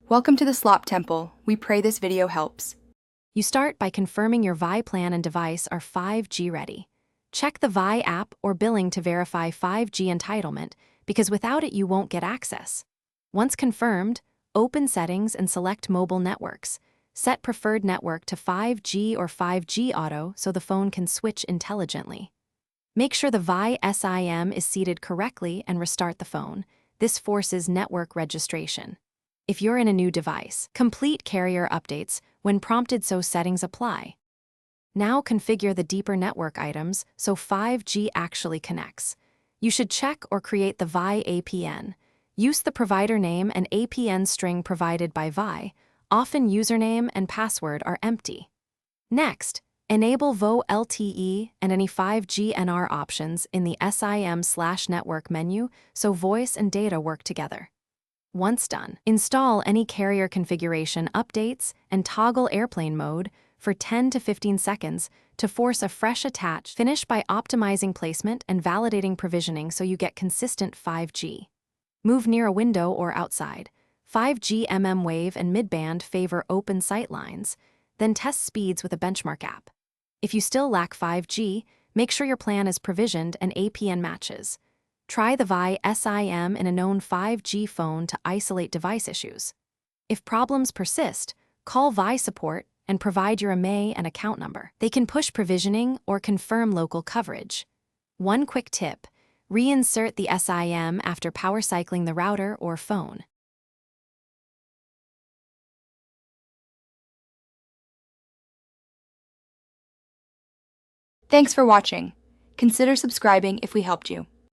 Welcome to the Slop Temple. We pray this video helps. You start by confirming your Vi plan and device are 5G ready. Check the Vi app or billing to verify 5G entitlement, because without it you won't get access. Once confirmed, open Settings and select Mobile Networks. Set preferred network to 5G or 5G Auto so the phone can switch intelligently. Make sure the Vi SIM is seated correctly and restart the phone. This forces network registration. If you're in a new device, complete carrier updates when prompted so settings apply. Now configure the deeper network items so 5G actually connects. You should check or create the Vi APN. Use the provider name and APN string provided by Vi. Often username and password are empty. Next, enable VO LTE and any 5G NR options in the SIM/network menu so voice and data work together. Once done, install any carrier configuration updates and toggle airplane mode for 10 to 15 seconds to force a fresh attach. Finish by optimizing placement and validating provisioning so you get consistent 5G. Move near a window or outside. 5G mmWave and midband favor open sight lines, then test speeds with a benchmark app. If you still lack 5G, make sure your plan is provisioned and APN matches. Try the Vi SIM in a known 5G phone to isolate device issues. If problems persist, call Vi support and provide your IMEI and account number. They can push provisioning or confirm local coverage. One quick tip: reinsert the SIM after power cycling the router or phone. Thanks for watching. Consider subscribing if we helped you.